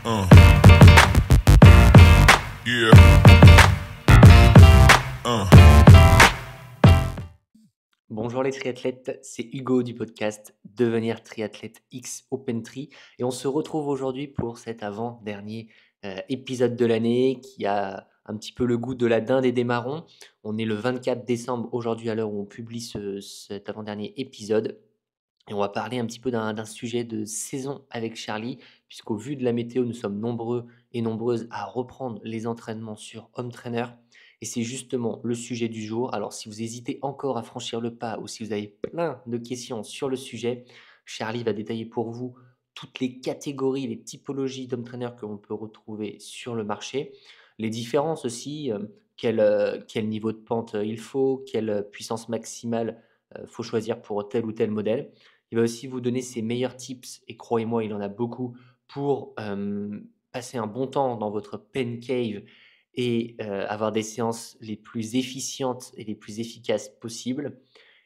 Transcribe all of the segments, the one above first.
Uh, yeah. Uh. Bonjour les triathlètes, c'est Hugo du podcast Devenir triathlète X OpenTri et on se retrouve aujourd'hui pour cet avant-dernier épisode de l'année qui a un petit peu le goût de la dinde et des marrons. On est le 24 décembre aujourd'hui à l'heure où on publie cet avant-dernier épisode et on va parler un petit peu d'un sujet de saison avec Charlie puisqu'au vu de la météo, nous sommes nombreux et nombreuses à reprendre les entraînements sur Home Trainer. Et c'est justement le sujet du jour. Alors, si vous hésitez encore à franchir le pas ou si vous avez plein de questions sur le sujet, Charlie va détailler pour vous toutes les catégories, les typologies d'home trainer que l'on peut retrouver sur le marché, les différences aussi, quel niveau de pente il faut, quelle puissance maximale faut choisir pour tel ou tel modèle. Il va aussi vous donner ses meilleurs tips, et croyez-moi, il en a beaucoup, pour passer un bon temps dans votre pen cave et avoir des séances les plus efficientes et les plus efficaces possibles.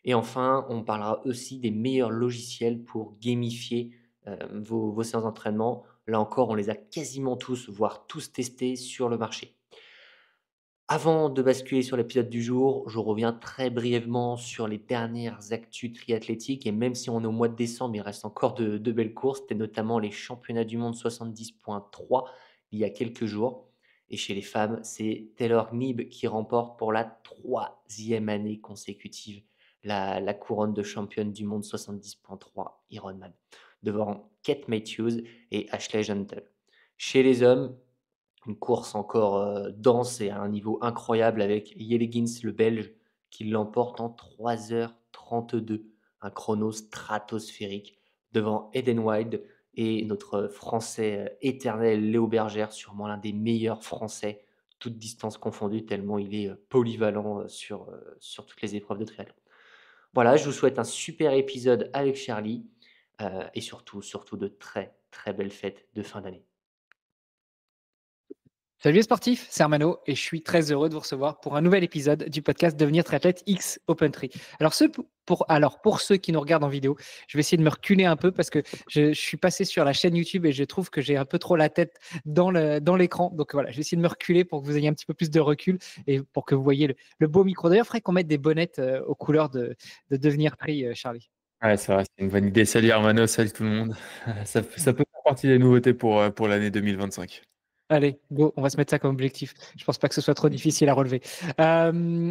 Et enfin, on parlera aussi des meilleurs logiciels pour gamifier vos séances d'entraînement. Là encore, on les a quasiment tous, voire tous testés sur le marché. Avant de basculer sur l'épisode du jour, je reviens très brièvement sur les dernières actus triathlétiques. Et même si on est au mois de décembre, il reste encore de belles courses. C'était notamment les championnats du monde 70.3 il y a quelques jours. Et chez les femmes, c'est Taylor Knibb qui remporte pour la troisième année consécutive la couronne de championne du monde 70.3 Ironman, devant Kate Matthews et Ashley Gentle. Chez les hommes, une course encore dense et à un niveau incroyable avec Yelegins, le Belge, qui l'emporte en 3h32, un chrono stratosphérique, devant Eden Wild et notre Français éternel Léo Bergère, sûrement l'un des meilleurs Français, toutes distances confondues, tellement il est polyvalent sur toutes les épreuves de triathlon. Voilà, je vous souhaite un super épisode avec Charlie et surtout de très très belles fêtes de fin d'année. Salut les sportifs, c'est Armano et je suis très heureux de vous recevoir pour un nouvel épisode du podcast Devenir triathlète X OpenTri. Alors, pour ceux qui nous regardent en vidéo, je vais essayer de me reculer un peu parce que je suis passé sur la chaîne YouTube et je trouve que j'ai un peu trop la tête dans l'écran. Donc voilà, je vais essayer de me reculer pour que vous ayez un petit peu plus de recul et pour que vous voyez le beau micro. D'ailleurs, il faudrait qu'on mette des bonnettes aux couleurs de Devenir Tri, Charlie. Ouais, c'est vrai, c'est une bonne idée. Salut Armano, salut tout le monde. Ça peut faire partie des nouveautés pour l'année 2025. Allez, go, on va se mettre ça comme objectif. Je pense pas que ce soit trop difficile à relever.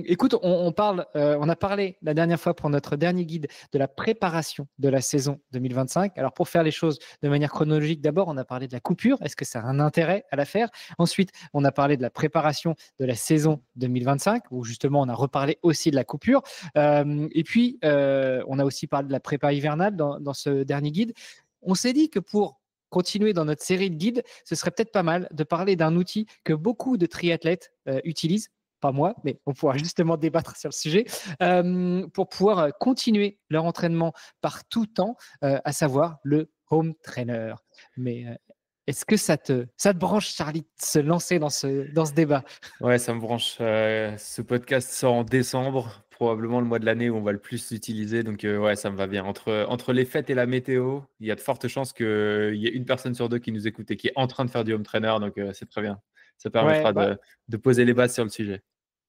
Écoute, on a parlé la dernière fois pour notre dernier guide de la préparation de la saison 2025. Alors, pour faire les choses de manière chronologique, d'abord, on a parlé de la coupure. Est-ce que ça a un intérêt à la faire? Ensuite, on a parlé de la préparation de la saison 2025, où justement, on a reparlé aussi de la coupure. Et puis, on a aussi parlé de la prépa hivernale dans ce dernier guide. On s'est dit que pour continuer dans notre série de guides, ce serait peut-être pas mal de parler d'un outil que beaucoup de triathlètes utilisent, pas moi, mais on pourra justement débattre sur le sujet, pour pouvoir continuer leur entraînement par tout temps, à savoir le home trainer. Mais est-ce que ça te branche, Charlie, de se lancer dans ce débat? Ouais, ça me branche. Ce podcast sort en décembre, probablement le mois de l'année où on va le plus l'utiliser. Donc, ouais, ça me va bien. Entre les fêtes et la météo, il y a de fortes chances qu'il y ait une personne sur deux qui nous écoute et qui est en train de faire du home trainer. Donc, c'est très bien. Ça Ouais, permettra de poser les bases sur le sujet.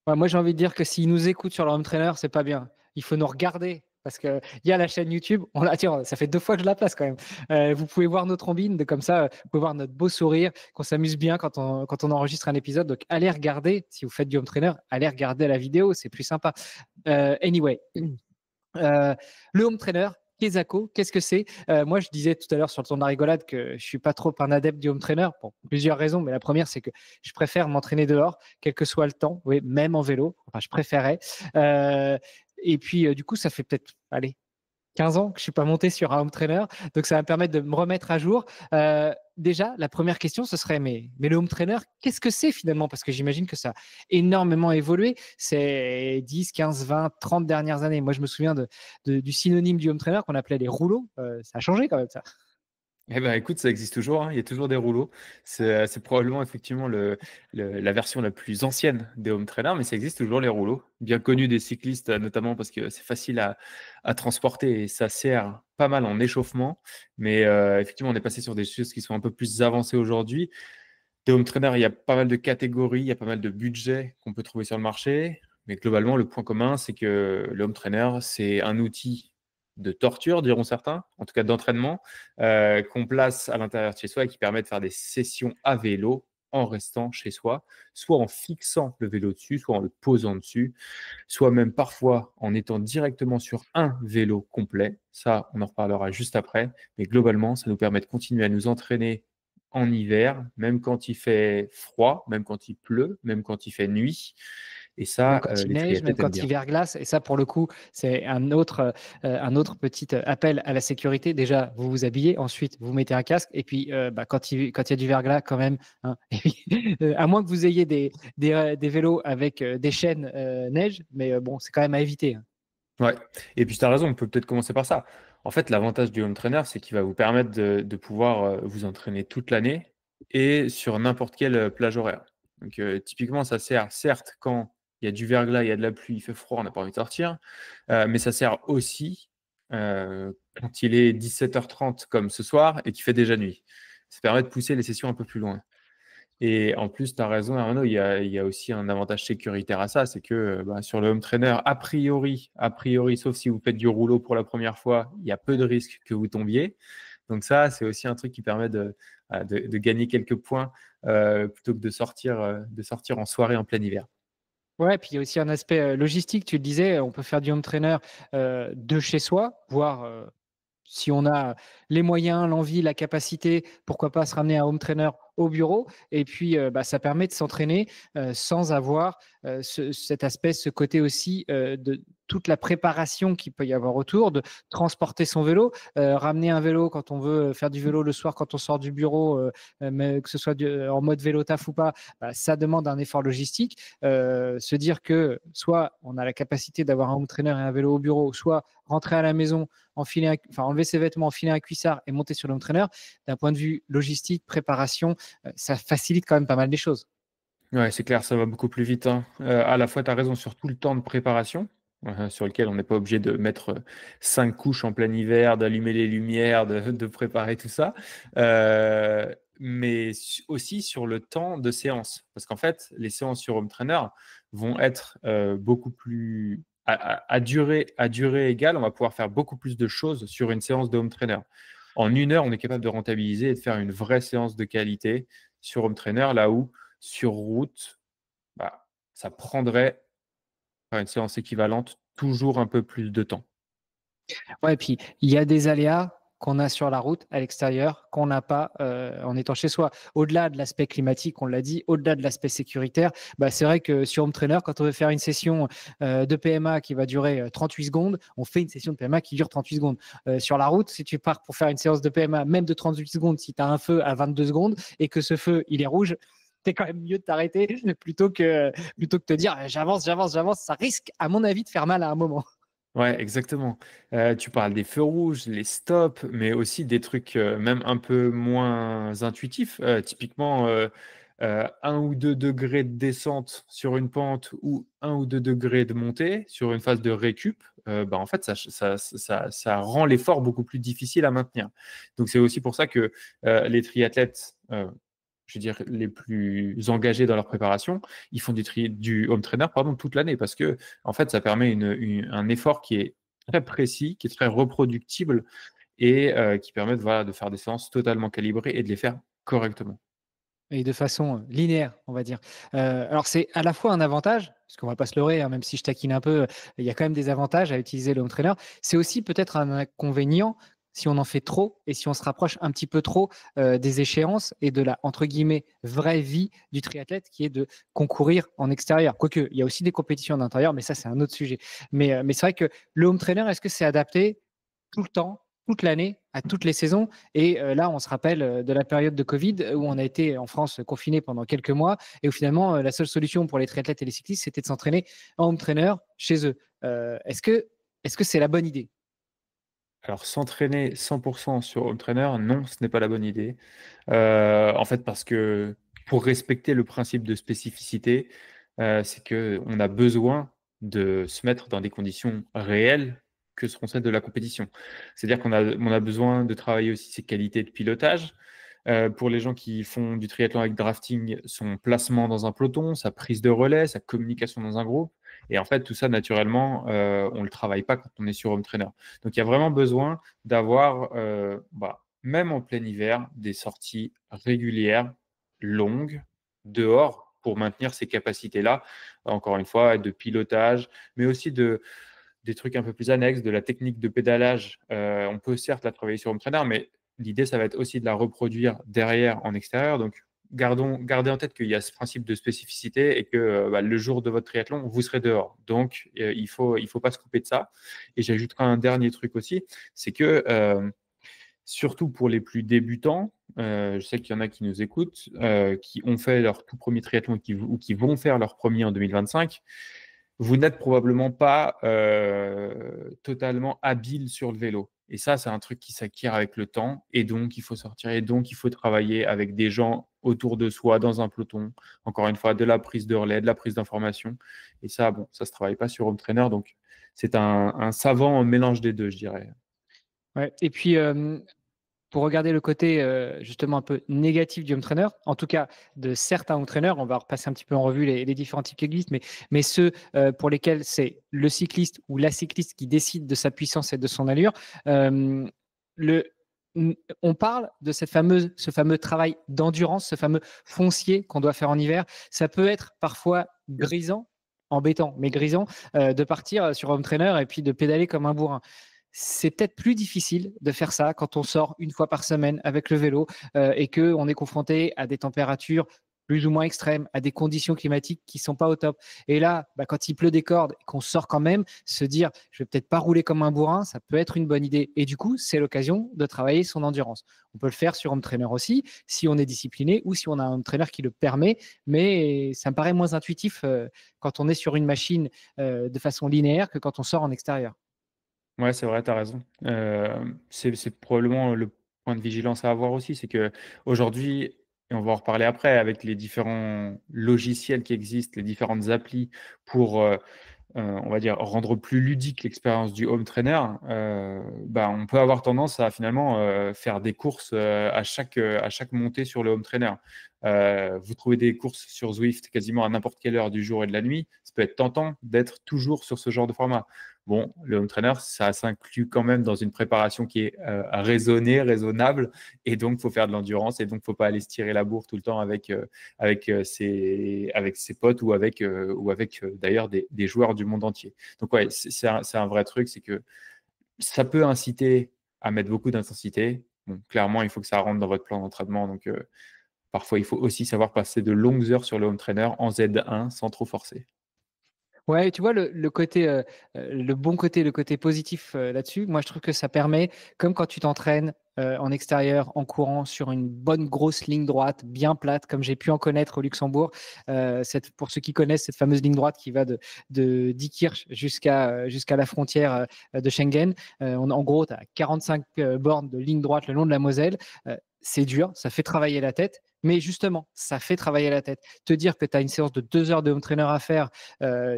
ouais, moi, j'ai envie de dire que s'ils nous écoutent sur leur home trainer, c'est pas bien. Il faut nous regarder parce qu'il y a la chaîne YouTube. Tiens, ça fait 2 fois que je la place quand même. Vous pouvez voir nos trombines, comme ça, vous pouvez voir notre beau sourire, qu'on s'amuse bien quand on enregistre un épisode. Donc, allez regarder, si vous faites du home trainer, allez regarder la vidéo, c'est plus sympa. Anyway, le home trainer, Kesako, qu'est-ce que c'est? Moi, je disais tout à l'heure sur le ton de la rigolade que je suis pas trop un adepte du home trainer pour plusieurs raisons, mais la première, c'est que je préfère m'entraîner dehors, quel que soit le temps, oui, même en vélo. Enfin, je préférais. Et puis, du coup, ça fait peut-être, allez, 15 ans que je suis pas monté sur un home trainer, donc ça va me permettre de me remettre à jour. Déjà, la première question, ce serait mais le home trainer, qu'est-ce que c'est finalement? Parce que j'imagine que ça a énormément évolué ces 10, 15, 20, 30 dernières années. Moi, je me souviens du synonyme du home trainer qu'on appelait les rouleaux. Ça a changé quand même, ça. Eh ben, écoute, ça existe toujours, hein, il y a toujours des rouleaux. C'est probablement effectivement la version la plus ancienne des home trainers, mais ça existe toujours les rouleaux. Bien connus des cyclistes, notamment parce que c'est facile à transporter et ça sert pas mal en échauffement. Mais effectivement, on est passé sur des choses qui sont un peu plus avancées aujourd'hui. Des home trainers, il y a pas mal de catégories, il y a pas mal de budgets qu'on peut trouver sur le marché. Mais globalement, le point commun, c'est que le home trainer, c'est un outil de torture, diront certains, en tout cas d'entraînement, qu'on place à l'intérieur de chez soi et qui permet de faire des sessions à vélo en restant chez soi, soit en fixant le vélo dessus, soit en le posant dessus, soit même parfois en étant directement sur un vélo complet. Ça, on en reparlera juste après. Mais globalement, ça nous permet de continuer à nous entraîner en hiver, même quand il fait froid, même quand il pleut, même quand il fait nuit. Et Même ça, quand il les neige, même triathlètes aiment quand il bien. verglace. Et ça, pour le coup, c'est un autre petit appel à la sécurité. Déjà, vous vous habillez, ensuite, vous mettez un casque. Et puis, quand il y a du verglas, quand même, hein, et puis, à moins que vous ayez des vélos avec des chaînes neige, mais bon, c'est quand même à éviter, hein. Ouais. Et puis, tu as raison, on peut peut-être commencer par ça. En fait, l'avantage du home trainer, c'est qu'il va vous permettre de pouvoir vous entraîner toute l'année et sur n'importe quelle plage horaire. Donc, typiquement, ça sert certes quand il y a du verglas, il y a de la pluie, il fait froid, on n'a pas envie de sortir, mais ça sert aussi quand il est 17h30 comme ce soir et qu'il fait déjà nuit. Ça permet de pousser les sessions un peu plus loin. Et en plus, tu as raison, Arnaud, il y a aussi un avantage sécuritaire à ça, c'est que bah, sur le home trainer, a priori, sauf si vous faites du rouleau pour la première fois, il y a peu de risques que vous tombiez. Donc ça, c'est aussi un truc qui permet de gagner quelques points plutôt que de sortir en soirée en plein hiver. Ouais, puis il y a aussi un aspect logistique. Tu le disais, on peut faire du home trainer de chez soi, voire si on a les moyens, l'envie, la capacité, pourquoi pas se ramener un home trainer au bureau. Et puis, ça permet de s'entraîner sans avoir cet aspect, ce côté aussi de toute la préparation qu'il peut y avoir autour, de transporter son vélo, ramener un vélo quand on veut faire du vélo le soir, quand on sort du bureau, mais que ce soit en mode vélo taf ou pas, ça demande un effort logistique. Se dire que soit on a la capacité d'avoir un home trainer et un vélo au bureau, soit rentrer à la maison, enlever ses vêtements, enfiler un cuissard et monter sur le home trainer, d'un point de vue logistique, préparation, ça facilite quand même pas mal les choses. Ouais, c'est clair, ça va beaucoup plus vite, hein. À la fois, tu as raison sur tout le temps de préparation, sur lequel on n'est pas obligé de mettre 5 couches en plein hiver, d'allumer les lumières, de préparer tout ça. Mais aussi sur le temps de séance. Parce qu'en fait, les séances sur Home Trainer vont être beaucoup plus à durée égale. On va pouvoir faire beaucoup plus de choses sur une séance de Home Trainer. En 1 heure, on est capable de rentabiliser et de faire une vraie séance de qualité sur Home Trainer, là où sur route, bah, ça prendrait, faire une séance équivalente, toujours un peu plus de temps. Ouais, et puis il y a des aléas qu'on a sur la route à l'extérieur qu'on n'a pas en étant chez soi. Au-delà de l'aspect climatique, on l'a dit, au-delà de l'aspect sécuritaire, c'est vrai que sur Home Trainer, quand on veut faire une session de PMA qui va durer 38 secondes, on fait une session de PMA qui dure 38 secondes. Sur la route, si tu pars pour faire une séance de PMA, même de 38 secondes, si tu as un feu à 22 secondes et que ce feu, il est rouge, c'est quand même mieux de t'arrêter plutôt que te dire j'avance, j'avance, j'avance. Ça risque, à mon avis, de faire mal à un moment. Ouais, exactement. Tu parles des feux rouges, les stops, mais aussi des trucs même un peu moins intuitifs. Typiquement, 1 ou 2 degrés de descente sur une pente ou 1 ou 2 degrés de montée sur une phase de récup, en fait, ça rend l'effort beaucoup plus difficile à maintenir. Donc, c'est aussi pour ça que les triathlètes, je veux dire, les plus engagés dans leur préparation, ils font du home trainer toute l'année parce que en fait, ça permet un effort qui est très précis, qui est très reproductible et qui permet voilà, de faire des séances totalement calibrées et de les faire correctement. Et de façon linéaire, on va dire. Alors c'est à la fois un avantage, parce qu'on va pas se leurrer, hein, même si je taquine un peu, il y a quand même des avantages à utiliser le home trainer. C'est aussi peut-être un inconvénient si on en fait trop et si on se rapproche un petit peu trop des échéances et de la, entre guillemets, vraie vie du triathlète qui est de concourir en extérieur. Quoique, il y a aussi des compétitions en intérieur, mais ça, c'est un autre sujet. Mais c'est vrai que le home trainer, est-ce que c'est adapté tout le temps, toute l'année, à toutes les saisons? Et là, on se rappelle de la période de Covid où on a été en France confiné pendant quelques mois et où finalement, la seule solution pour les triathlètes et les cyclistes, c'était de s'entraîner en home trainer chez eux. Est-ce que c'est la bonne idée? Alors, s'entraîner 100% sur Home Trainer, non, ce n'est pas la bonne idée. En fait, parce que pour respecter le principe de spécificité, c'est qu'on a besoin de se mettre dans des conditions réelles que seront celles de la compétition. C'est-à-dire qu'on a besoin de travailler aussi ses qualités de pilotage. Pour les gens qui font du triathlon avec drafting, son placement dans un peloton, sa prise de relais, sa communication dans un groupe. Et en fait, tout ça, naturellement, on ne le travaille pas quand on est sur Home Trainer. Donc, il y a vraiment besoin d'avoir, même en plein hiver, des sorties régulières, longues, dehors, pour maintenir ces capacités-là, encore une fois, de pilotage, mais aussi des trucs un peu plus annexes, de la technique de pédalage. On peut certes la travailler sur Home Trainer, mais l'idée, ça va être aussi de la reproduire derrière en extérieur. Donc, gardez en tête qu'il y a ce principe de spécificité et que le jour de votre triathlon, vous serez dehors. Donc, il ne faut pas se couper de ça. Et j'ajouterai un dernier truc aussi, c'est que surtout pour les plus débutants, je sais qu'il y en a qui nous écoutent, qui ont fait leur tout premier triathlon ou qui vont faire leur premier en 2025. Vous n'êtes probablement pas totalement habile sur le vélo. Et ça, c'est un truc qui s'acquiert avec le temps. Et donc, il faut sortir. Et donc, il faut travailler avec des gens autour de soi, dans un peloton. Encore une fois, de la prise de relais, de la prise d'information. Et ça, bon, ça ne se travaille pas sur Home Trainer. Donc, c'est un savant mélange des deux, je dirais. Ouais. Et puis, pour regarder le côté justement un peu négatif du home trainer, en tout cas de certains home trainers, on va repasser un petit peu en revue les différents types qui existent, mais ceux pour lesquels c'est le cycliste ou la cycliste qui décide de sa puissance et de son allure. euh, le, on parle de ce fameux travail d'endurance, ce fameux foncier qu'on doit faire en hiver. Ça peut être parfois grisant, embêtant, mais grisant, de partir sur home trainer et puis de pédaler comme un bourrin. C'est peut-être plus difficile de faire ça quand on sort une fois par semaine avec le vélo et qu'on est confronté à des températures plus ou moins extrêmes, à des conditions climatiques qui ne sont pas au top. Et là, quand il pleut des cordes et qu'on sort quand même, se dire je vais peut-être pas rouler comme un bourrin, ça peut être une bonne idée. Et du coup, c'est l'occasion de travailler son endurance. On peut le faire sur home trainer aussi, si on est discipliné ou si on a un home trainer qui le permet, mais ça me paraît moins intuitif quand on est sur une machine de façon linéaire que quand on sort en extérieur. Ouais, c'est vrai, tu as raison. C'est probablement le point de vigilance à avoir aussi, c'est qu'aujourd'hui, et on va en reparler après, avec les différents logiciels qui existent, les différentes applis pour, on va dire, rendre plus ludique l'expérience du home trainer, on peut avoir tendance à finalement faire des courses à chaque montée sur le home trainer. Vous trouvez des courses sur Zwift quasiment à n'importe quelle heure du jour et de la nuit. Ça peut être tentant d'être toujours sur ce genre de format. Bon, le home trainer, ça s'inclut quand même dans une préparation qui est raisonnée, raisonnable, et donc il faut faire de l'endurance, et donc il ne faut pas aller se tirer la bourre tout le temps avec ses potes ou avec d'ailleurs des joueurs du monde entier. Donc ouais, c'est un vrai truc, c'est que ça peut inciter à mettre beaucoup d'intensité. Bon, clairement, il faut que ça rentre dans votre plan d'entraînement. Donc parfois, il faut aussi savoir passer de longues heures sur le home trainer en Z1 sans trop forcer. Ouais, tu vois le côté, le bon côté, le côté positif, là-dessus, moi je trouve que ça permet, comme quand tu t'entraînes, en extérieur, en courant sur une bonne grosse ligne droite, bien plate, comme j'ai pu en connaître au Luxembourg. Pour ceux qui connaissent cette fameuse ligne droite qui va de Diekirch jusqu'à la frontière, de Schengen. En gros, tu as 45, bornes de ligne droite le long de la Moselle. C'est dur, ça fait travailler la tête, mais justement, ça fait travailler la tête. Te dire que tu as une séance de 2 heures de home trainer à faire,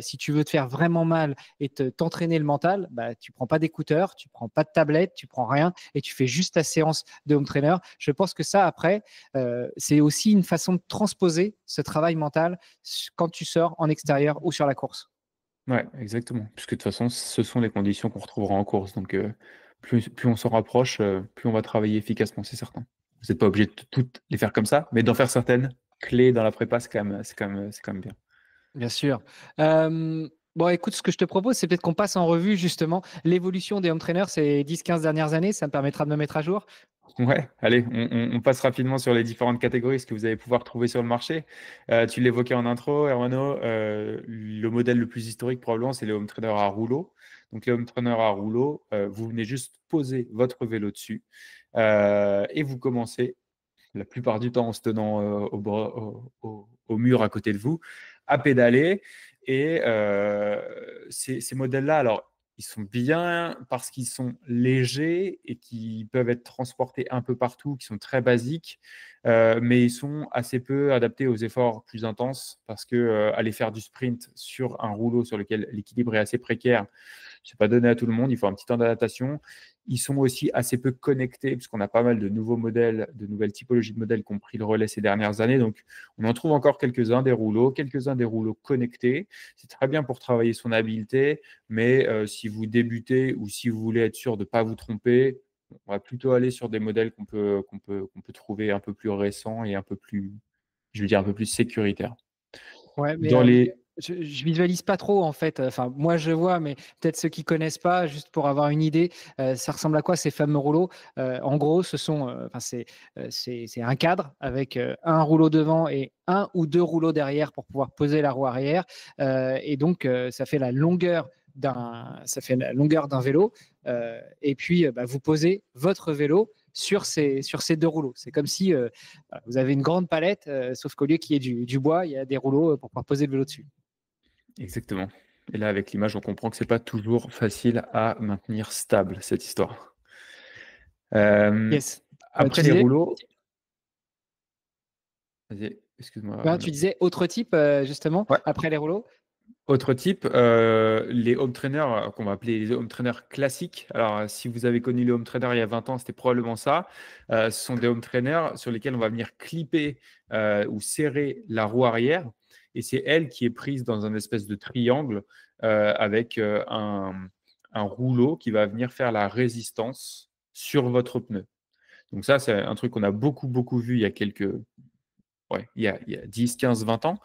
si tu veux te faire vraiment mal et t'entraîner le mental, tu prends pas d'écouteurs, tu prends pas de tablette, tu prends rien et tu fais juste ta séance de home trainer. Je pense que ça, après, c'est aussi une façon de transposer ce travail mental quand tu sors en extérieur ou sur la course. Ouais, exactement. Puisque de toute façon, ce sont les conditions qu'on retrouvera en course. Donc plus on s'en rapproche, plus on va travailler efficacement, c'est certain. Vous n'êtes pas obligé de toutes les faire comme ça, mais d'en faire certaines clés dans la prépa, c'est quand même bien. Bien sûr. Bon, écoute, ce que je te propose, c'est peut-être qu'on passe en revue justement l'évolution des home trainers ces 10-15 dernières années. Ça me permettra de me mettre à jour. Ouais, allez, on passe rapidement sur les différentes catégories, ce que vous allez pouvoir trouver sur le marché. Tu l'évoquais en intro, Hermano, le modèle le plus historique probablement, c'est les home trainers à rouleau. Donc les home trainers à rouleau, vous venez juste poser votre vélo dessus et vous commencez, la plupart du temps en se tenant au mur à côté de vous, à pédaler. Et ces modèles-là, alors, Ils sont bien parce qu'ils sont légers et qui peuvent être transportés un peu partout, qui sont très basiques, mais ils sont assez peu adaptés aux efforts plus intenses parce que aller faire du sprint sur un rouleau sur lequel l'équilibre est assez précaire, c'est pas donné à tout le monde, il faut un petit temps d'adaptation. Ils sont aussi assez peu connectés, puisqu'on a pas mal de nouveaux modèles, de nouvelles typologies de modèles qui ont pris le relais ces dernières années. Donc, on en trouve encore quelques-uns des rouleaux connectés. C'est très bien pour travailler son habileté, mais si vous débutez ou si vous voulez être sûr de ne pas vous tromper, on va plutôt aller sur des modèles qu'on peut trouver un peu plus récents et un peu plus, je veux dire, un peu plus sécuritaires. Ouais, mais Dans les... je visualise pas trop en fait. Enfin, moi je vois, mais peut-être ceux qui connaissent pas, juste pour avoir une idée, ça ressemble à quoi ces fameux rouleaux? En gros, ce sont, enfin c'est un cadre avec un rouleau devant et un ou deux rouleaux derrière pour pouvoir poser la roue arrière. Et donc ça fait la longueur d'un vélo. Et puis bah, vous posez votre vélo sur ces deux rouleaux. C'est comme si voilà, vous avez une grande palette, sauf qu'au lieu qu'il y ait du bois, il y a des rouleaux pour pouvoir poser le vélo dessus. Exactement. Et là, avec l'image, on comprend que c'est pas toujours facile à maintenir stable, cette histoire. Yes. Après Tu les disais, rouleaux... Vas-y, excuse-moi. tu disais autre type, justement, Ouais. après les rouleaux. Autre type, les home trainers, qu'on va appeler les home trainers classiques. Alors, si vous avez connu les home trainers il y a 20 ans, c'était probablement ça. Ce sont des home trainers sur lesquels on va venir clipper ou serrer la roue arrière. Et c'est elle qui est prise dans un espèce de triangle avec un rouleau qui va venir faire la résistance sur votre pneu. Donc ça, c'est un truc qu'on a beaucoup vu il y a il y a 10, 15, 20 ans.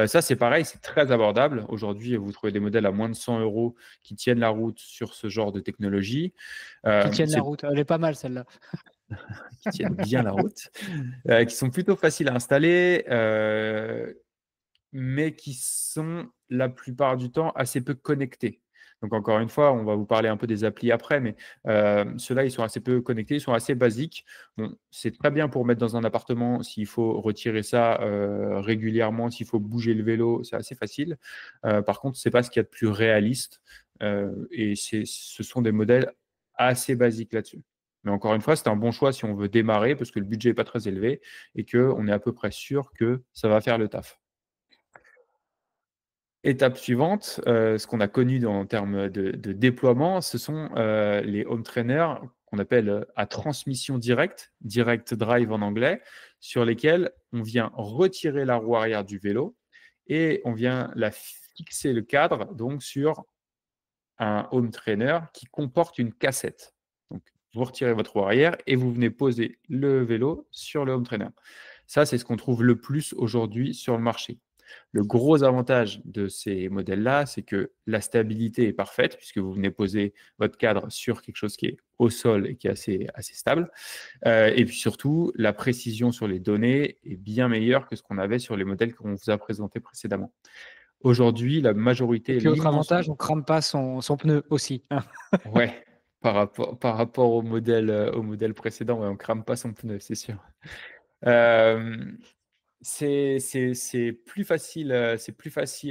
Ça, c'est pareil, c'est très abordable. Aujourd'hui, vous trouvez des modèles à moins de 100 euros qui tiennent la route sur ce genre de technologie. Qui tiennent la C'est route. Elle est pas mal celle-là. qui tiennent bien la route, qui sont plutôt faciles à installer, mais qui sont la plupart du temps assez peu connectés. Donc encore une fois, on va vous parler un peu des applis après, mais ceux-là, ils sont assez peu connectés, ils sont assez basiques. Bon, c'est très bien pour mettre dans un appartement s'il faut retirer ça régulièrement, s'il faut bouger le vélo, c'est assez facile. Par contre, ce n'est pas ce qu'il y a de plus réaliste et ce sont des modèles assez basiques là-dessus. Mais encore une fois, c'est un bon choix si on veut démarrer parce que le budget n'est pas très élevé et qu'on est à peu près sûr que ça va faire le taf. Étape suivante, ce qu'on a connu en termes de déploiement, ce sont les home trainers qu'on appelle à transmission directe, direct drive en anglais, sur lesquels on vient retirer la roue arrière du vélo et on vient la fixer le cadre donc sur un home trainer qui comporte une cassette. Donc, vous retirez votre roue arrière et vous venez poser le vélo sur le home trainer. Ça, c'est ce qu'on trouve le plus aujourd'hui sur le marché. Le gros avantage de ces modèles-là, c'est que la stabilité est parfaite puisque vous venez poser votre cadre sur quelque chose qui est au sol et qui est assez stable. Et puis surtout, la précision sur les données est bien meilleure que ce qu'on avait sur les modèles qu'on vous a présentés précédemment. Aujourd'hui, la Et majorité, puis autre l'immense... avantage, on crame pas son pneu aussi, hein. Ouais, par rapport au modèle précédent, ouais, on crame pas son pneu, c'est sûr. Euh, c'est plus facile à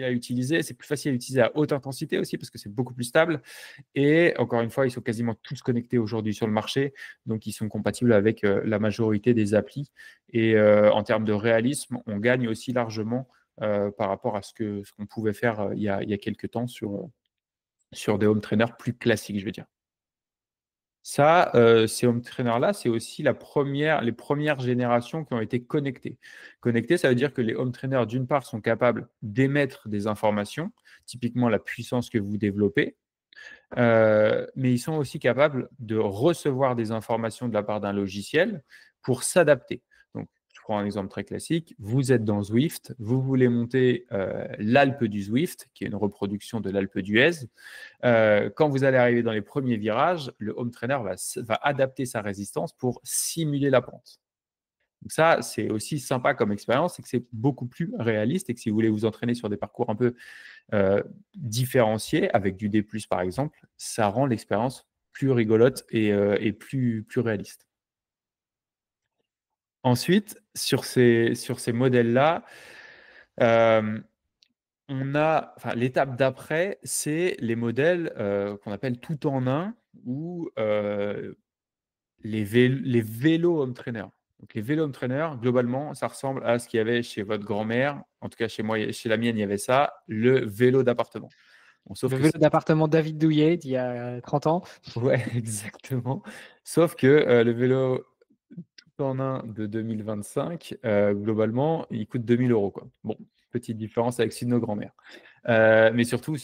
utiliser, c'est plus facile à utiliser à haute intensité aussi parce que c'est beaucoup plus stable. Et encore une fois, ils sont quasiment tous connectés aujourd'hui sur le marché, donc ils sont compatibles avec la majorité des applis. Et en termes de réalisme, on gagne aussi largement par rapport à ce qu'on pouvait faire il y a quelques temps sur des home trainers plus classiques, je veux dire. Ça, ces home trainers-là, c'est aussi les premières générations qui ont été connectées. Connectées, ça veut dire que les home trainers, d'une part, sont capables d'émettre des informations, typiquement la puissance que vous développez, mais ils sont aussi capables de recevoir des informations de la part d'un logiciel pour s'adapter. Donc, je prends un exemple très classique. Vous êtes dans Zwift, vous voulez monter l'Alpe du Zwift, qui est une reproduction de l'Alpe d'Huez. Quand vous allez arriver dans les premiers virages, le home trainer va adapter sa résistance pour simuler la pente. Donc ça, c'est aussi sympa comme expérience, c'est que c'est beaucoup plus réaliste et que si vous voulez vous entraîner sur des parcours un peu différenciés, avec du D+, par exemple, ça rend l'expérience plus rigolote et plus réaliste. Ensuite, sur ces modèles-là, l'étape d'après, c'est les modèles qu'on appelle tout en un ou les vélos home trainer. Donc les vélos home trainer, globalement, ça ressemble à ce qu'il y avait chez votre grand-mère. En tout cas, chez moi, chez la mienne, il y avait ça, le vélo d'appartement. Bon, sauf Le que vélo d'appartement David Douillet d'il y a 30 ans. ouais, exactement. Sauf que le vélo tout en un de 2025, globalement, il coûte 2 000 €, quoi. Bon, petite différence avec celui de nos grands-mères. Mais surtout,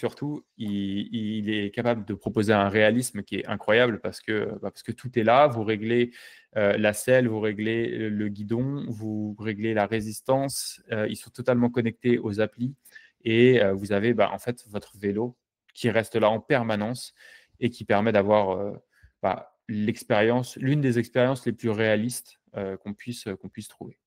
il est capable de proposer un réalisme qui est incroyable parce que tout est là. Vous réglez la selle, vous réglez le guidon, vous réglez la résistance. Ils sont totalement connectés aux applis et vous avez en fait votre vélo qui reste là en permanence et qui permet d'avoir l'une des expériences les plus réalistes qu'on puisse trouver.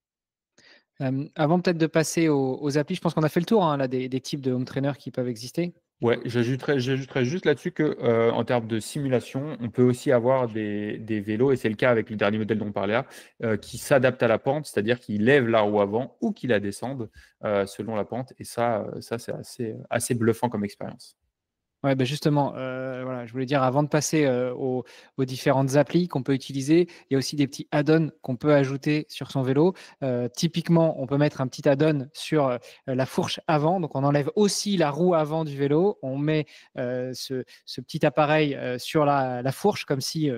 Avant peut-être de passer aux applis, je pense qu'on a fait le tour hein, là, des types de home trainers qui peuvent exister. Ouais, j'ajouterais juste là-dessus que, en termes de simulation, on peut aussi avoir des vélos, et c'est le cas avec le dernier modèle dont on parlait là, qui s'adaptent à la pente, c'est-à-dire qu'ils lèvent la roue avant ou qu'ils la descendent, selon la pente, et ça c'est assez bluffant comme expérience. Ouais, bah, justement, voilà, je voulais dire avant de passer, aux différentes applis qu'on peut utiliser, il y a aussi des petits add-ons qu'on peut ajouter sur son vélo. Typiquement, on peut mettre un petit add-on sur, la fourche avant, donc on enlève aussi la roue avant du vélo. On met, ce petit appareil, sur la fourche comme si,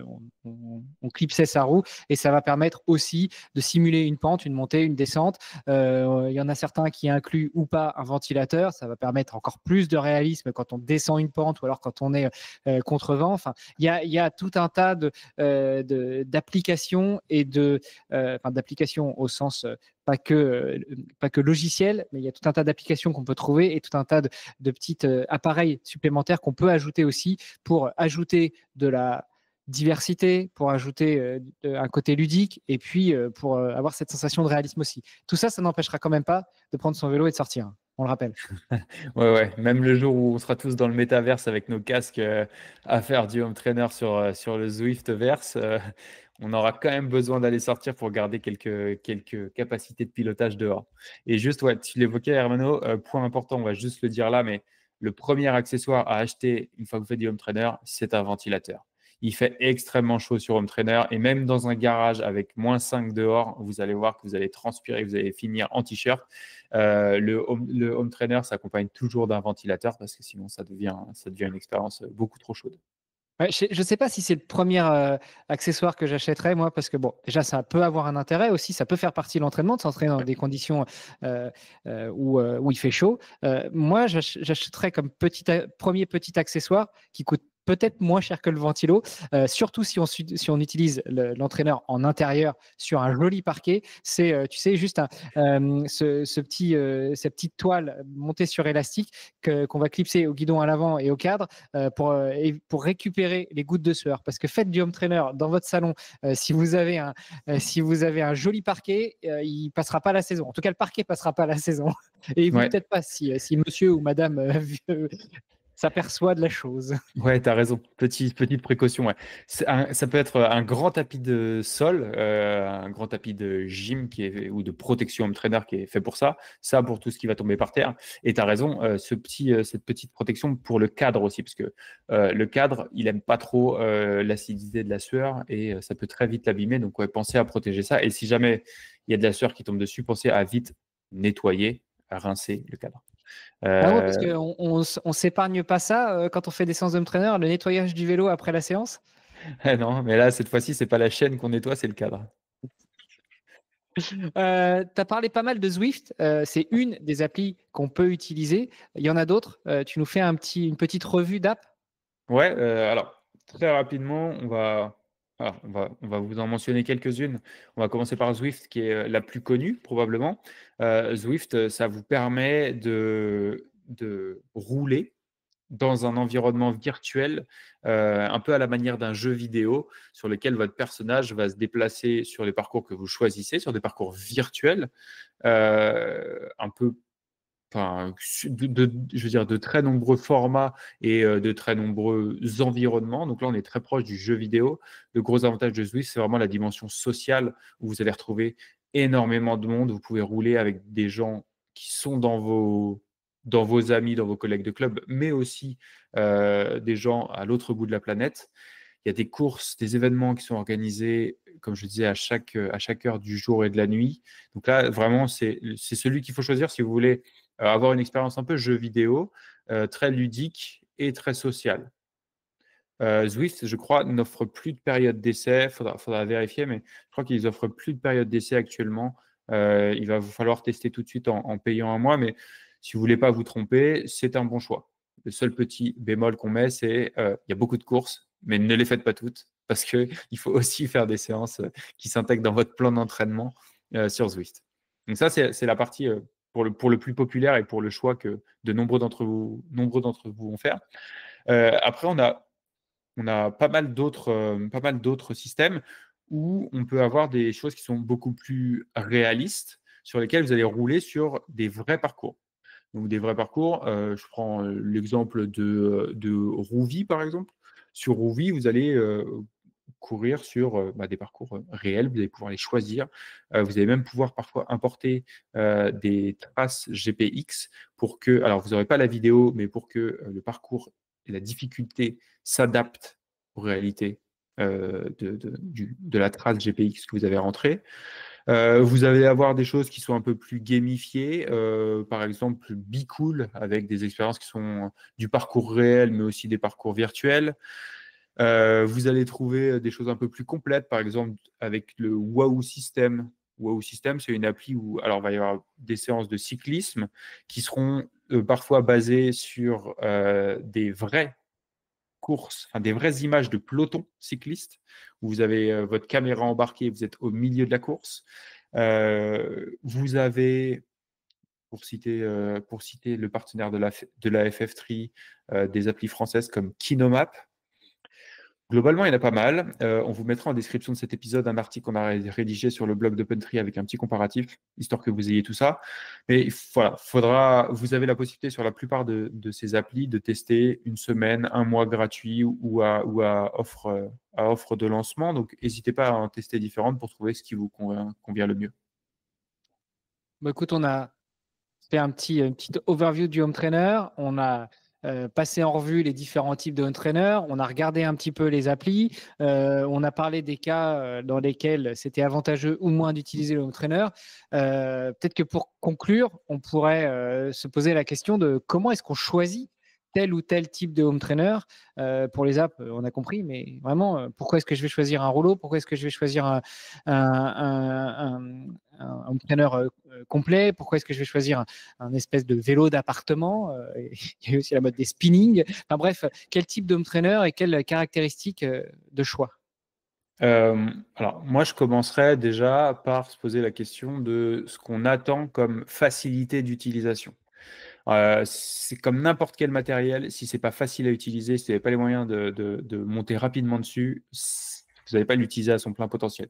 on clipsait sa roue et ça va permettre aussi de simuler une pente, une montée, une descente. Il y en a certains qui incluent ou pas un ventilateur, ça va permettre encore plus de réalisme quand on descend une pente ou alors quand on est contre vent. Enfin, il y a tout un tas d'applications et d'applications au sens pas que logiciel, mais il y a tout un tas d'applications qu'on peut trouver et tout un tas de petits appareils supplémentaires qu'on peut ajouter aussi pour ajouter de la diversité, pour ajouter un côté ludique et puis pour avoir cette sensation de réalisme aussi. Tout ça, ça n'empêchera quand même pas de prendre son vélo et de sortir, hein, on le rappelle. Ouais, ouais, même le jour où on sera tous dans le métaverse avec nos casques à faire du home trainer sur le Zwiftverse, on aura quand même besoin d'aller sortir pour garder quelques capacités de pilotage dehors. Et juste, ouais, tu l'évoquais, Hermano, point important, on va juste le dire là, mais le premier accessoire à acheter une fois que vous faites du home trainer, c'est un ventilateur. Il fait extrêmement chaud sur home trainer et même dans un garage avec -5 dehors, vous allez voir que vous allez transpirer, vous allez finir en t-shirt. Le home trainer s'accompagne toujours d'un ventilateur parce que sinon ça devient une expérience beaucoup trop chaude. Ouais, je ne sais pas si c'est le premier accessoire que j'achèterais moi, parce que bon, déjà ça peut avoir un intérêt aussi, ça peut faire partie de l'entraînement, de s'entraîner dans des conditions où il fait chaud. Moi, j'achèterais comme premier petit accessoire qui coûte peut-être moins cher que le ventilo, surtout si on utilise l'entraîneur en intérieur sur un joli parquet. C'est, tu sais, juste cette petite toile montée sur élastique qu'on va clipser au guidon à l'avant et au cadre pour récupérer les gouttes de sueur. Parce que faites du home trainer dans votre salon, si vous avez un joli parquet, il passera pas la saison. En tout cas, le parquet passera pas la saison. Et vous Ouais. peut-être pas si monsieur ou madame s'aperçoit de la chose. Ouais, tu as raison. Petite précaution. Ouais. Ça peut être un grand tapis de sol, un grand tapis de gym ou de protection home trainer qui est fait pour ça. Ça, pour tout ce qui va tomber par terre. Et tu as raison, cette petite protection pour le cadre aussi, parce que le cadre, il aime pas trop l'acidité de la sueur et ça peut très vite l'abîmer. Donc, ouais, pensez à protéger ça. Et si jamais il y a de la sueur qui tombe dessus, pensez à vite nettoyer, à rincer le cadre. Ah ouais, parce Euh, qu'on s'épargne pas ça quand on fait des séances de trainer, le nettoyage du vélo après la séance. non, mais là, cette fois-ci, c'est pas la chaîne qu'on nettoie, c'est le cadre. Tu as parlé pas mal de Zwift, c'est une des applis qu'on peut utiliser. Il y en a d'autres. Tu nous fais une petite revue d'app. Ouais, alors très rapidement, on va vous en mentionner quelques-unes. On va commencer par Zwift, qui est la plus connue probablement. Zwift, ça vous permet de rouler dans un environnement virtuel, un peu à la manière d'un jeu vidéo sur lequel votre personnage va se déplacer sur les parcours que vous choisissez, sur des parcours virtuels, un peu je veux dire, de très nombreux formats et de très nombreux environnements. Donc là, on est très proche du jeu vidéo. Le gros avantage de Zwift, c'est vraiment la dimension sociale où vous allez retrouver énormément de monde. Vous pouvez rouler avec des gens qui sont dans vos amis, dans vos collègues de club, mais aussi des gens à l'autre bout de la planète. Il y a des courses, des événements qui sont organisés, comme je disais, à chaque heure du jour et de la nuit. Donc là, vraiment, c'est celui qu'il faut choisir si vous voulez avoir une expérience un peu jeu vidéo, très ludique et très sociale. Zwift, je crois, n'offre plus de période d'essai. Il faudra vérifier, mais je crois qu'ils offrent plus de période d'essai actuellement. Il va vous falloir tester tout de suite en payant un mois, mais si vous ne voulez pas vous tromper, c'est un bon choix. Le seul petit bémol qu'on met, c'est il y a beaucoup de courses, mais ne les faites pas toutes, parce qu'il faut aussi faire des séances qui s'intègrent dans votre plan d'entraînement sur Zwift. Donc ça, c'est la partie pour le plus populaire et pour le choix que de nombreux d'entre vous vont faire. Après, on a pas mal d'autres systèmes où on peut avoir des choses qui sont beaucoup plus réalistes, sur lesquelles vous allez rouler sur des vrais parcours. Donc des vrais parcours, je prends l'exemple de Rouvy, par exemple. Sur Rouvy, vous allez courir sur des parcours réels, vous allez pouvoir les choisir. Vous allez même pouvoir parfois importer des traces GPX pour que, alors vous n'aurez pas la vidéo, mais pour que le parcours et la difficulté s'adaptent aux réalités de la trace GPX que vous avez rentrée. Vous allez avoir des choses qui sont un peu plus gamifiées, par exemple Be Cool, avec des expériences qui sont du parcours réel, mais aussi des parcours virtuels. Vous allez trouver des choses un peu plus complètes, par exemple avec le Wahoo System. Wahoo System, c'est une appli où alors, il va y avoir des séances de cyclisme qui seront parfois basées sur des vraies courses, enfin, des vraies images de peloton cycliste, où vous avez votre caméra embarquée, vous êtes au milieu de la course. Vous avez, pour citer le partenaire de la FF3, des applis françaises comme Kinomap. Globalement, il y en a pas mal. On vous mettra en description de cet épisode un article qu'on a rédigé sur le blog d'OpenTree avec un petit comparatif, histoire que vous ayez tout ça. Mais voilà, vous avez la possibilité sur la plupart de ces applis de tester une semaine, un mois gratuit ou à offre de lancement. Donc, n'hésitez pas à en tester différentes pour trouver ce qui vous convient le mieux. Bah, écoute, on a fait une petite overview du home trainer. On a passé en revue les différents types de home trainer. On a regardé un petit peu les applis. On a parlé des cas dans lesquels c'était avantageux ou moins d'utiliser le home trainer. Peut-être que pour conclure, on pourrait se poser la question de comment est-ce qu'on choisit tel ou tel type de home trainer. Pour les apps, on a compris, mais vraiment, pourquoi est-ce que je vais choisir un rouleau? Pourquoi est-ce que je vais choisir un home trainer complet? Pourquoi est-ce que je vais choisir un espèce de vélo d'appartement? Il y a aussi la mode des spinning. Enfin bref, quel type de home trainer et quelles caractéristiques de choix? Alors, moi, je commencerais déjà par se poser la question de ce qu'on attend comme facilité d'utilisation. C'est comme n'importe quel matériel, si c'est pas facile à utiliser, si vous n'avez pas les moyens de monter rapidement dessus, vous n'allez pas l'utiliser à son plein potentiel.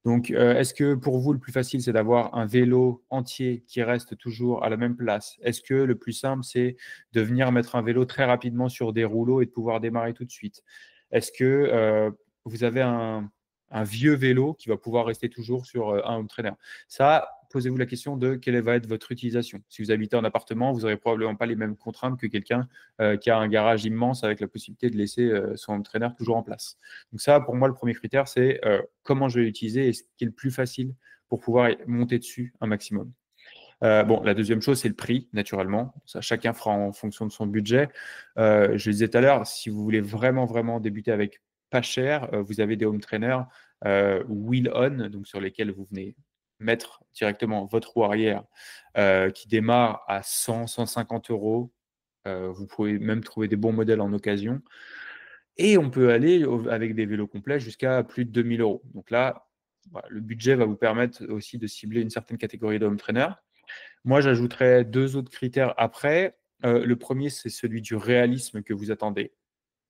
Donc, est-ce que pour vous, le plus facile, c'est d'avoir un vélo entier qui reste toujours à la même place? Est-ce que le plus simple, c'est de venir mettre un vélo très rapidement sur des rouleaux et de pouvoir démarrer tout de suite? Est-ce que vous avez un vieux vélo qui va pouvoir rester toujours sur un home trainer? Ça, posez-vous la question de quelle va être votre utilisation. Si vous habitez en appartement, vous n'aurez probablement pas les mêmes contraintes que quelqu'un qui a un garage immense avec la possibilité de laisser son home trainer toujours en place. Donc ça, pour moi, le premier critère, c'est comment je vais l'utiliser et ce qui est le plus facile pour pouvoir monter dessus un maximum. Bon, la deuxième chose, c'est le prix, naturellement. Ça, chacun fera en fonction de son budget. Je le disais tout à l'heure, si vous voulez vraiment, vraiment débuter avec pas cher, vous avez des home trainers wheel on, donc sur lesquels vous venez mettre directement votre roue arrière qui démarre à 100, 150 euros. Vous pouvez même trouver des bons modèles en occasion. Et on peut aller avec des vélos complets jusqu'à plus de 2000 euros. Donc là, voilà, le budget va vous permettre aussi de cibler une certaine catégorie de home trainer. Moi, j'ajouterais deux autres critères après. Le premier, c'est celui du réalisme que vous attendez.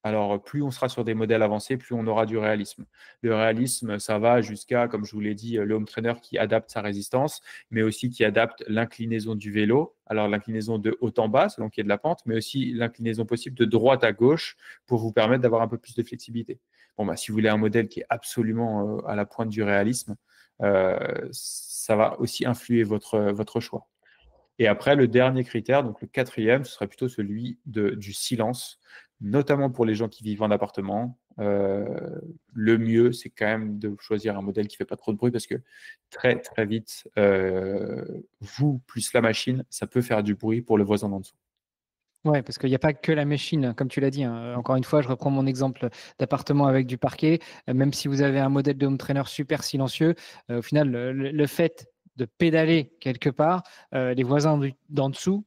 Alors, plus on sera sur des modèles avancés, plus on aura du réalisme. Le réalisme, ça va jusqu'à, comme je vous l'ai dit, le home trainer qui adapte sa résistance, mais aussi qui adapte l'inclinaison du vélo. Alors, l'inclinaison de haut en bas, selon qu'il y ait de la pente, mais aussi l'inclinaison possible de droite à gauche pour vous permettre d'avoir un peu plus de flexibilité. Bon, si vous voulez un modèle qui est absolument à la pointe du réalisme, ça va aussi influer votre choix. Et après, le dernier critère, donc le quatrième, ce serait plutôt celui du silence, notamment pour les gens qui vivent en appartement. Le mieux, c'est quand même de choisir un modèle qui ne fait pas trop de bruit parce que très, très vite, vous plus la machine, ça peut faire du bruit pour le voisin d'en dessous. Ouais, parce qu'il n'y a pas que la machine, comme tu l'as dit. Encore une fois, je reprends mon exemple d'appartement avec du parquet. Même si vous avez un modèle de home trainer super silencieux, au final, le fait de pédaler quelque part, les voisins d'en dessous,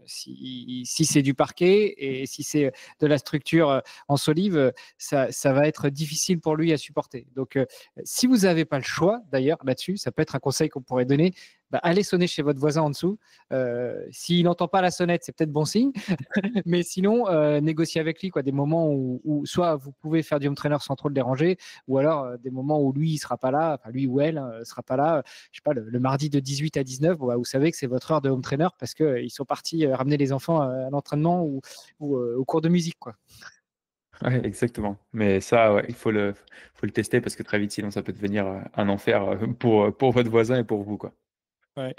si c'est du parquet et si c'est de la structure en solive, ça va être difficile pour lui à supporter. Donc, si vous n'avez pas le choix, d'ailleurs, là-dessus, ça peut être un conseil qu'on pourrait donner. Allez sonner chez votre voisin en dessous. S'il n'entend pas la sonnette, c'est peut-être bon signe. Mais sinon, négociez avec lui des moments où soit vous pouvez faire du home trainer sans trop le déranger, ou alors des moments où lui, il sera pas là, enfin lui ou elle ne sera pas là. Je sais pas, le mardi de 18 à 19, vous savez que c'est votre heure de home trainer parce qu'ils sont partis ramener les enfants à l'entraînement ou au cours de musique, quoi. Ouais, exactement. Mais ça, ouais, il faut le tester parce que très vite, sinon, ça peut devenir un enfer pour votre voisin et pour vous, quoi. Ouais.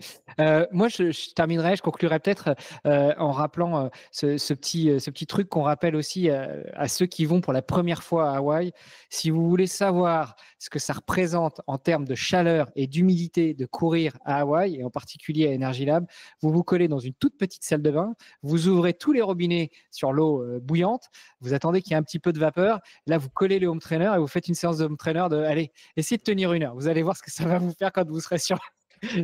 Moi, je terminerai, je conclurai peut-être en rappelant ce petit truc qu'on rappelle aussi à ceux qui vont pour la première fois à Hawaï. Si vous voulez savoir ce que ça représente en termes de chaleur et d'humidité de courir à Hawaï, et en particulier à Energy Lab, vous vous collez dans une toute petite salle de bain, vous ouvrez tous les robinets sur l'eau bouillante, vous attendez qu'il y ait un petit peu de vapeur, là vous collez le home trainer et vous faites une séance de home trainer de, allez, essayez de tenir 1 heure. Vous allez voir ce que ça va vous faire quand vous serez sur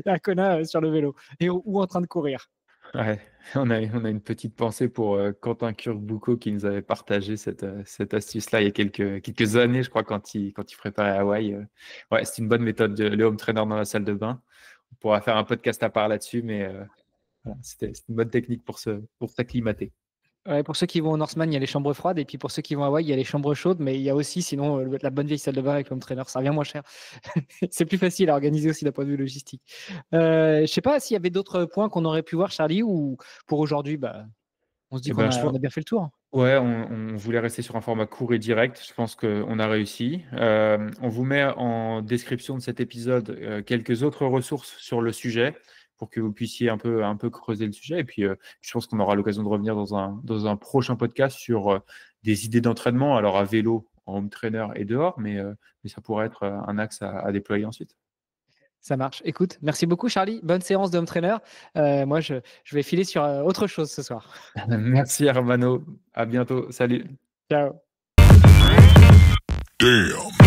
un connard sur le vélo ou en train de courir. Ouais, on a une petite pensée pour Quentin Curbouco qui nous avait partagé cette astuce-là il y a quelques années, je crois, quand il préparait Hawaï. Ouais, c'est une bonne méthode, le home trainer dans la salle de bain. On pourra faire un podcast à part là-dessus, mais voilà, c'est une bonne technique pour s'acclimater. Ouais, pour ceux qui vont au Norseman, il y a les chambres froides, et puis pour ceux qui vont à Hawaï, il y a les chambres chaudes, mais il y a aussi sinon la bonne vieille salle de bain avec l'home trainer, ça revient moins cher. C'est plus facile à organiser aussi d'un point de vue logistique. Je sais pas s'il y avait d'autres points qu'on aurait pu voir, Charlie, ou pour aujourd'hui, on se dit Eh qu'on ben, a bien fait le tour. Ouais, on voulait rester sur un format court et direct. Je pense qu'on a réussi. On vous met en description de cet épisode quelques autres ressources sur le sujet pour que vous puissiez un peu creuser le sujet. Et puis, je pense qu'on aura l'occasion de revenir dans un prochain podcast sur des idées d'entraînement, alors à vélo, en home trainer et dehors, mais ça pourrait être un axe à déployer ensuite. Ça marche. Écoute, merci beaucoup, Charlie. Bonne séance de home trainer. Moi, je vais filer sur autre chose ce soir. Merci, Armano. À bientôt. Salut. Ciao. Damn.